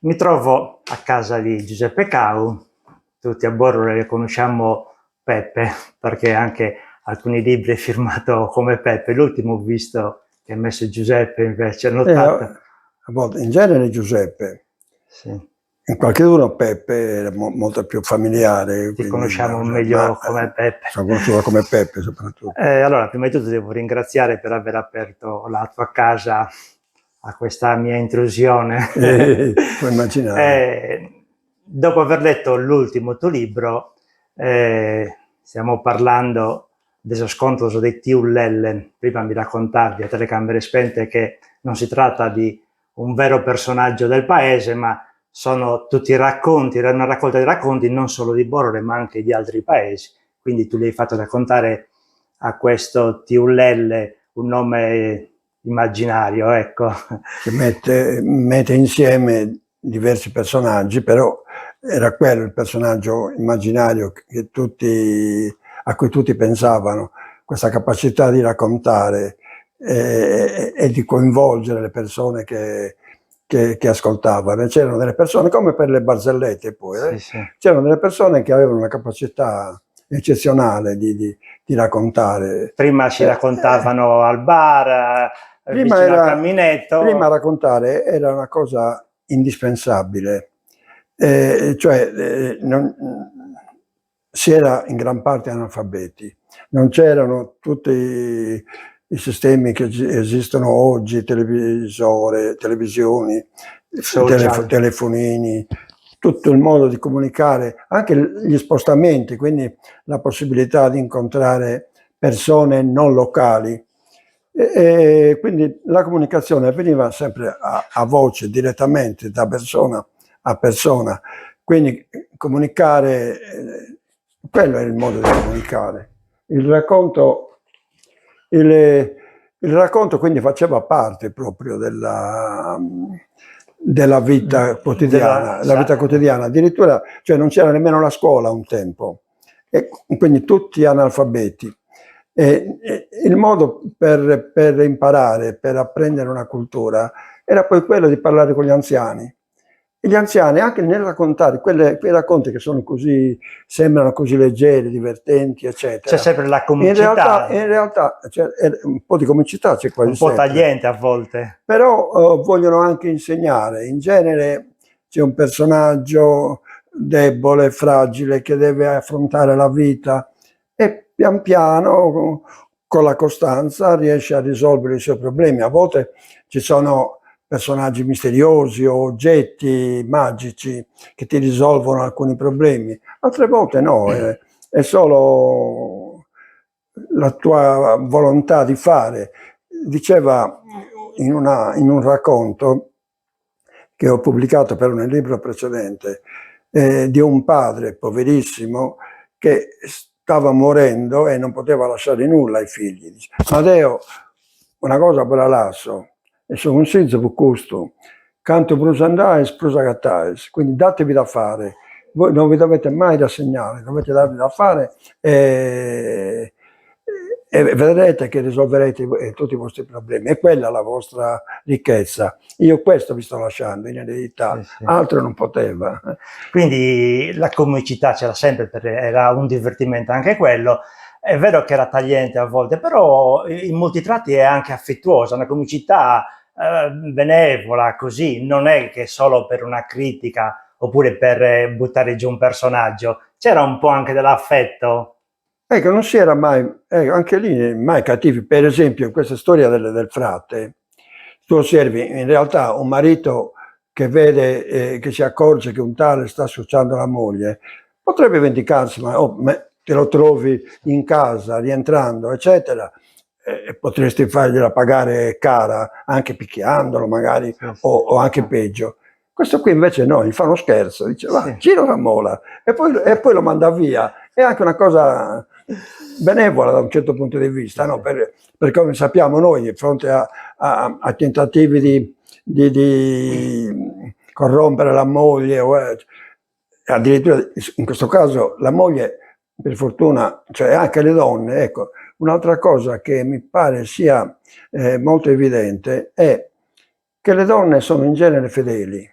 Mi trovo a casa di Giuseppe Cau, tutti a Borro le conosciamo Peppe, perché anche alcuni libri è firmato come Peppe. L'ultimo ho visto che ha messo Giuseppe invece, ho notato. A volte, in genere Giuseppe, Sì, in qualcheduno Peppe era molto più familiare, ti quindi conosciamo meglio come Peppe. sono conosciuto come Peppe soprattutto. Allora, prima di tutto devo ringraziare per aver aperto la tua casa a questa mia intrusione. Puoi immaginare. Dopo aver letto l'ultimo tuo libro, stiamo parlando dello scontro dei Tiullelle. Prima mi raccontavi a telecamere spente che non si tratta di un vero personaggio del paese, ma sono tutti racconti, una raccolta di racconti non solo di Borore ma anche di altri paesi. Quindi tu gli hai fatto raccontare a questo Tiullelle un nome immaginario, ecco. Che mette insieme diversi personaggi, però era quello il personaggio immaginario a cui tutti pensavano, questa capacità di raccontare e di coinvolgere le persone che ascoltavano. C'erano delle persone, come per le barzellette poi, Sì, sì. c'erano delle persone che avevano una capacità eccezionale di raccontare. Prima ci raccontavano al bar, vicino al Prima caminetto. raccontare era una cosa indispensabile, si era in gran parte analfabeti, non c'erano tutti i sistemi che esistono oggi, televisioni, Social. telefonini, tutto il modo di comunicare, anche gli spostamenti, quindi la possibilità di incontrare persone non locali. E quindi la comunicazione avveniva sempre a voce, direttamente, da persona a persona. Quindi comunicare, quello è il modo di comunicare. Il racconto, il, il racconto quindi faceva parte proprio della vita quotidiana, la vita quotidiana. Addirittura, cioè, non c'era nemmeno la scuola un tempo, e quindi tutti analfabeti. Il modo per imparare, per apprendere una cultura, era poi quello di parlare con gli anziani. E gli anziani, anche nel raccontare, quei racconti che sono così, sembrano così leggeri, divertenti, C'è eccetera. sempre la In comicità, realtà cioè, un po' di comicità c'è quasi un po' sempre. tagliente a volte. Però vogliono anche insegnare. In genere c'è un personaggio debole, fragile, che deve affrontare la vita e pian piano, con la costanza, riesce a risolvere i suoi problemi. A volte ci sono personaggi misteriosi o oggetti magici che ti risolvono alcuni problemi, altre volte no, è solo la tua volontà di fare. Diceva in un racconto che ho pubblicato però nel libro precedente, di un padre poverissimo che stava morendo e non poteva lasciare nulla ai figli. Dice: Madeo, una cosa per l'asso, e sono un senza per questo, canto brusandais, prusagatais, quindi datevi da fare, voi non vi dovete mai rassegnare, dovete darvi da fare e vedrete che risolverete tutti i vostri problemi. È quella la vostra ricchezza. Io questo vi sto lasciando in eredità, Sì, sì. altro non poteva. Quindi la comicità c'era sempre, perché era un divertimento anche quello. È vero che era tagliente a volte, però in molti tratti è anche affettuosa, una comicità benevola, così, non è che solo per una critica oppure per buttare giù un personaggio, c'era un po' anche dell'affetto. Ecco, non si era mai, anche lì, mai cattivi. Per esempio, in questa storia del frate, tu osservi in realtà un marito che vede, che si accorge che un tale sta associando la moglie, potrebbe vendicarsi, ma te lo trovi in casa, rientrando, eccetera, potresti fargliela pagare cara, anche picchiandolo magari, Sì, sì. o anche peggio. Questo qui invece no, gli fa uno scherzo, dice va, Sì. gira la mola, e poi lo manda via. È anche una cosa benevola da un certo punto di vista, no? Per come sappiamo noi, di fronte a tentativi di corrompere la moglie, addirittura in questo caso la moglie, per fortuna, cioè anche le donne, ecco. Un'altra cosa che mi pare sia molto evidente è che le donne sono in genere fedeli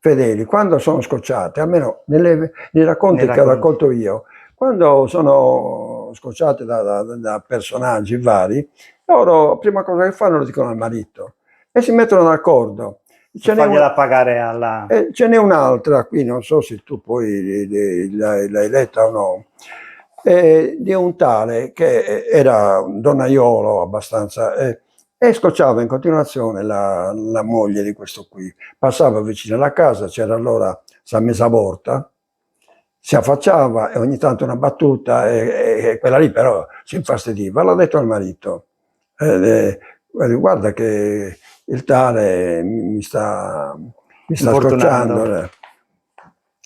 fedeli, quando sono scocciate, almeno nei racconti che ho raccolto io, quando sono scocciate da personaggi vari, loro, prima cosa che fanno, lo dicono al marito e si mettono d'accordo. Fargliela pagare alla... Ce n'è un'altra, qui non so se tu poi l'hai letta o no, di un tale che era un donnaiolo abbastanza, e scocciava in continuazione la moglie di questo qui. Passava vicino alla casa, c'era allora San Mesaborta, si affacciava e ogni tanto una battuta e quella lì però si infastidiva. L'ha detto al marito, guarda che il tale mi sta scocciando.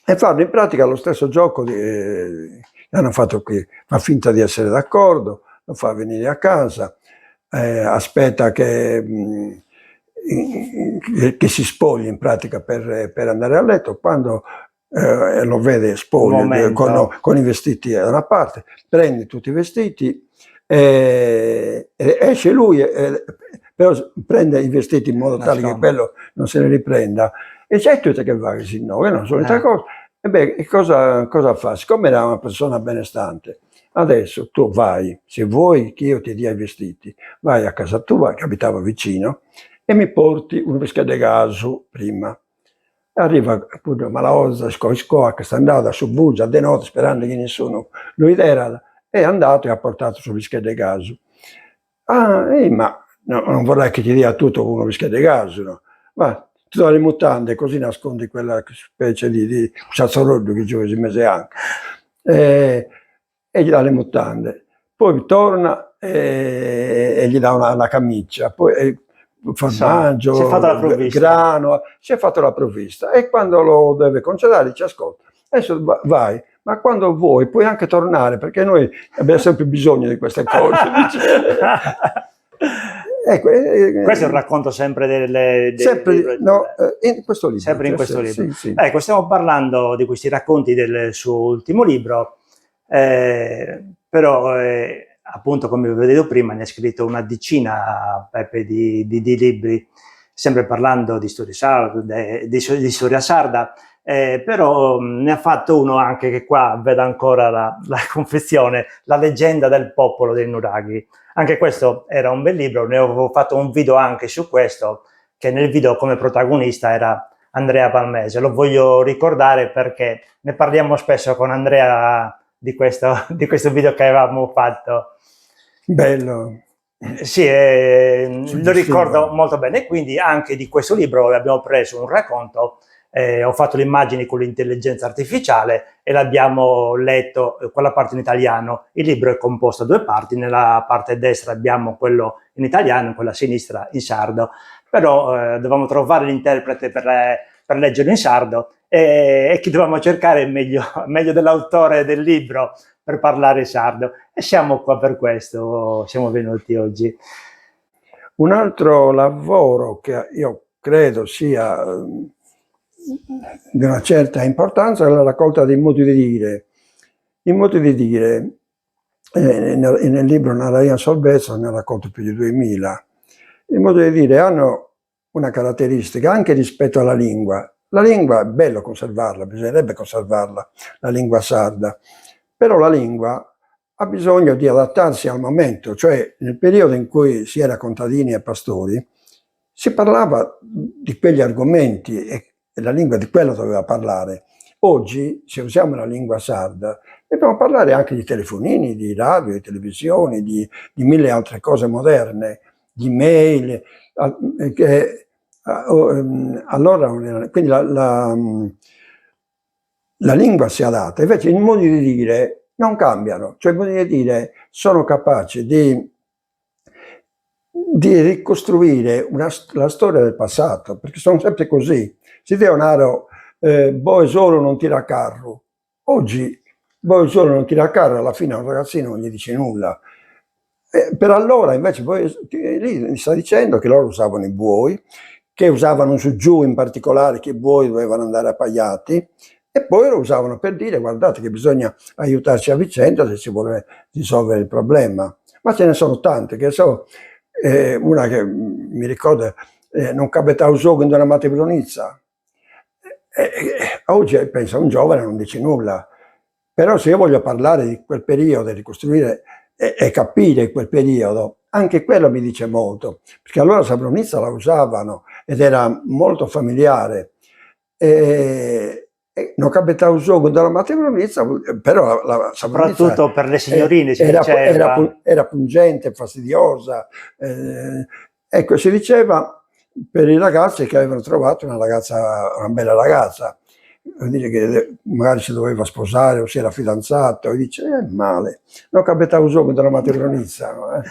E fanno in pratica lo stesso gioco che hanno fatto qui, fa finta di essere d'accordo, lo fa venire a casa, aspetta che si spogli in pratica per andare a letto, quando lo vede spoglio con i vestiti da una parte, prende tutti i vestiti, esce lui, però prende i vestiti in modo tale che quello non se ne riprenda, e c'è tutto che va così, no, è una solita cosa. E beh, cosa fa? Siccome era una persona benestante, adesso tu vai, se vuoi che io ti dia i vestiti, vai a casa tua, che abitava vicino, e mi porti un whisky de gaso prima. Arriva appunto Malaosa, che sta andando su Bugia de notte sperando che nessuno lo idera, è andato e ha portato su whisky de gaso. Ma no, non vorrei che ti dia tutto con uno whisky de gaso, no? Ma ti do le mutande, così nascondi quella specie di sazzarollo che giù si mese anche. E gli dà le mutande. Poi torna e gli dà una camicia. Poi formaggio, si è fatta la provvista. Grano, si è fatto la provvista. E quando lo deve concedere dice: ascolta, adesso vai, ma quando vuoi puoi anche tornare, perché noi abbiamo sempre bisogno di queste cose. Ecco, questo è un racconto sempre in questo libro. Sempre in questo libro. Sì. Ecco, stiamo parlando di questi racconti del suo ultimo libro, però appunto, come vi ho detto prima, ne ha scritto una decina, Peppe, di libri, sempre parlando di storia sarda, però ne ha fatto uno anche che qua vedo ancora la confezione, La leggenda del popolo dei nuraghi. Anche questo era un bel libro, ne avevo fatto un video anche su questo, che nel video come protagonista era Andrea Palmese. Lo voglio ricordare perché ne parliamo spesso con Andrea di questo video che avevamo fatto. Bello. Sì, lo ricordo molto bene, quindi anche di questo libro abbiamo preso un racconto, ho fatto le immagini con l'intelligenza artificiale e l'abbiamo letto quella parte in italiano. Il libro è composto da due parti, nella parte destra abbiamo quello in italiano, in quella sinistra in sardo, però dovevamo trovare l'interprete per leggerlo in sardo e chi dovevamo cercare meglio dell'autore del libro per parlare sardo, e siamo qua per questo, siamo venuti oggi. Un altro lavoro che io credo sia di una certa importanza è la raccolta dei modi di dire. I modi di dire, nel libro Narayan Solvezzo ne ha raccolto più di 2000. I modi di dire hanno una caratteristica anche rispetto alla lingua. La lingua è bello conservarla, bisognerebbe conservarla, la lingua sarda, però la lingua ha bisogno di adattarsi al momento, cioè nel periodo in cui si era contadini e pastori si parlava di quegli argomenti e la lingua di quello doveva parlare. Oggi, se usiamo la lingua sarda, dobbiamo parlare anche di telefonini, di radio, di televisioni, di mille altre cose moderne, di mail, allora, quindi la lingua si adatta, invece i modi di dire non cambiano, cioè i modi di dire sono capaci di ricostruire la storia del passato, perché sono sempre così. Si dice Boe solo non tira carro. Oggi Boe solo non tira carro, alla fine a un ragazzino non gli dice nulla. Per allora invece lì sta dicendo che loro usavano i buoi, che usavano su giù in particolare, che i buoi dovevano andare appaiati, e poi lo usavano per dire: guardate che bisogna aiutarci a vicenda se si vuole risolvere il problema. Ma ce ne sono tante, che so, una che mi ricorda, non capita un gioco in una mate bronizza, Oggi pensa un giovane non dice nulla, però se io voglio parlare di quel periodo, ricostruire e capire quel periodo, anche quello mi dice molto, perché allora Sabronizza la usavano ed era molto familiare. Non capitava un gioco della Sabronizza, però la Sabronizza Soprattutto per le signorine si diceva. era pungente, fastidiosa. Ecco, si diceva per i ragazzi che avevano trovato una bella ragazza, vuol dire che magari si doveva sposare o si era fidanzato, e dice, male, non capitava un gioco della Maternizza. No?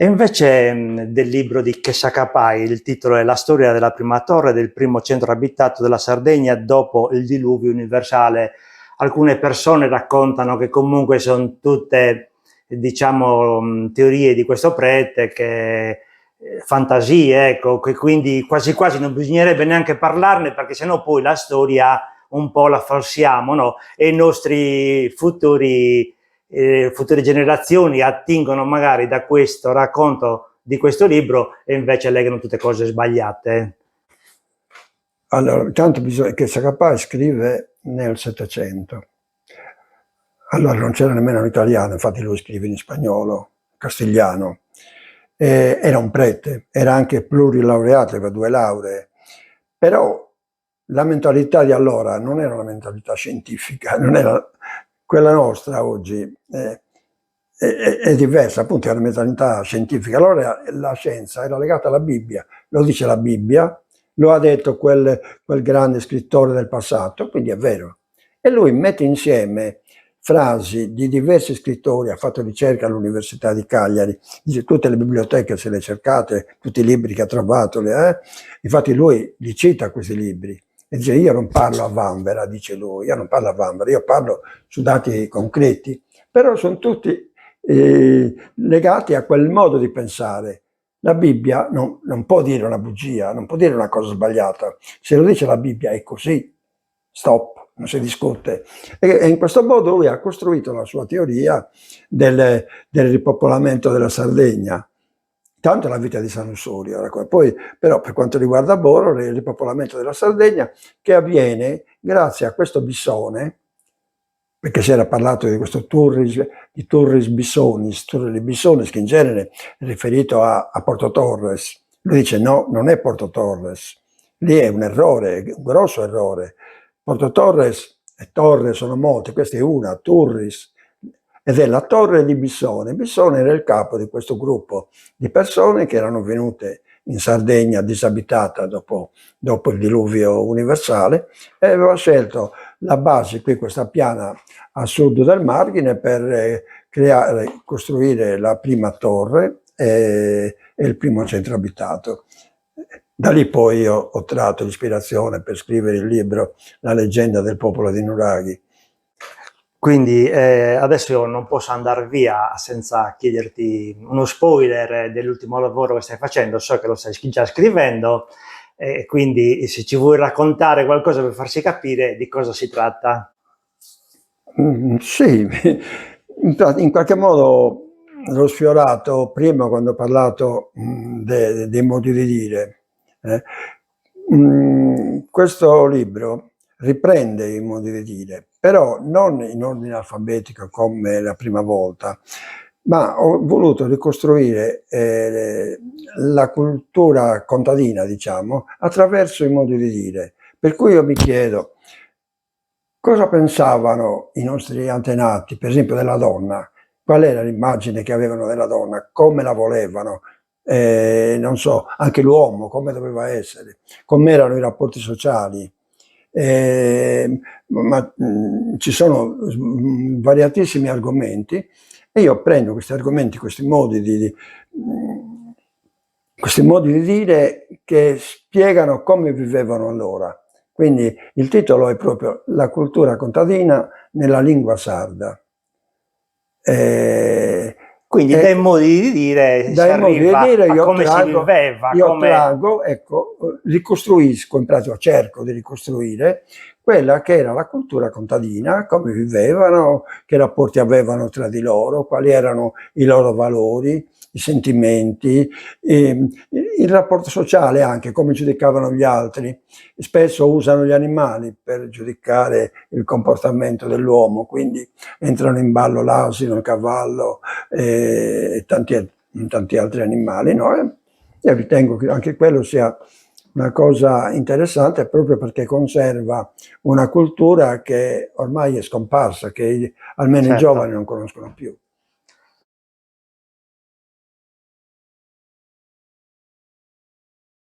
E invece del libro di Cheshire Capai, il titolo è La storia della prima torre del primo centro abitato della Sardegna dopo il diluvio universale. Alcune persone raccontano che comunque sono tutte, diciamo, teorie di questo prete, che fantasie, ecco, che quindi quasi quasi non bisognerebbe neanche parlarne, perché sennò poi la storia un po' la falsiamo, no? E i nostri future generazioni attingono magari da questo racconto di questo libro e invece leggono tutte cose sbagliate. Allora, intanto bisogna che Sacapà scrive nel Settecento. Allora non c'era nemmeno l'italiano, infatti lui scrive in spagnolo, castigliano. Era un prete, era anche plurilaureato, aveva 2 lauree, però la mentalità di allora non era una mentalità scientifica, non era quella nostra oggi, è diversa, appunto è una mentalità scientifica. Allora la scienza era legata alla Bibbia, lo dice la Bibbia, lo ha detto quel grande scrittore del passato, quindi è vero. E lui mette insieme frasi di diversi scrittori, ha fatto ricerca all'Università di Cagliari, dice tutte le biblioteche se le cercate, tutti i libri che ha trovato, infatti lui li cita questi libri e dice io non parlo a vanvera, dice lui, io non parlo a vanvera, io parlo su dati concreti, però sono tutti legati a quel modo di pensare. La Bibbia non può dire una bugia, non può dire una cosa sbagliata, se lo dice la Bibbia è così, stop. Non si discute. E in questo modo lui ha costruito la sua teoria del ripopolamento della Sardegna. Tanto la vita di San Ossorio. Poi, però, per quanto riguarda Boro, il ripopolamento della Sardegna, che avviene grazie a questo Bissone, perché si era parlato di questo Turris Bissonis, che in genere è riferito a Porto Torres. Lui dice no, non è Porto Torres. Lì è un errore, un grosso errore. Porto Torres e torre sono molte, questa è una, Turris, ed è la torre di Bissone. Bissone era il capo di questo gruppo di persone che erano venute in Sardegna disabitata dopo il diluvio universale e aveva scelto la base qui, questa piana a sud del margine, per costruire la prima torre e il primo centro abitato. Da lì poi io ho tratto l'ispirazione per scrivere il libro La leggenda del popolo di Nuraghi. Quindi adesso io non posso andare via senza chiederti uno spoiler dell'ultimo lavoro che stai facendo, so che lo stai già scrivendo, quindi se ci vuoi raccontare qualcosa per farci capire di cosa si tratta. Sì, in qualche modo l'ho sfiorato prima quando ho parlato dei modi di dire. Questo libro riprende i modi di dire, però non in ordine alfabetico come la prima volta, ma ho voluto ricostruire la cultura contadina, diciamo, attraverso i modi di dire. Per cui io mi chiedo cosa pensavano i nostri antenati, per esempio della donna, qual era l'immagine che avevano della donna, come la volevano, non so, anche l'uomo, come doveva essere, come erano i rapporti sociali. Ma ci sono variatissimi argomenti e io prendo questi argomenti, questi modi di dire che spiegano come vivevano allora. Quindi il titolo è proprio La cultura contadina nella lingua sarda. Quindi dai modi di dire si arriva a come si viveva. Io trago, ecco, ricostruisco, in pratica cerco di ricostruire quella che era la cultura contadina, come vivevano, che rapporti avevano tra di loro, quali erano i loro valori, i sentimenti, il rapporto sociale anche, come giudicavano gli altri. Spesso usano gli animali per giudicare il comportamento dell'uomo, quindi entrano in ballo l'asino, il cavallo e tanti altri animali, no? Io ritengo che anche quello sia una cosa interessante proprio perché conserva una cultura che ormai è scomparsa, che almeno i certo. giovani non conoscono più.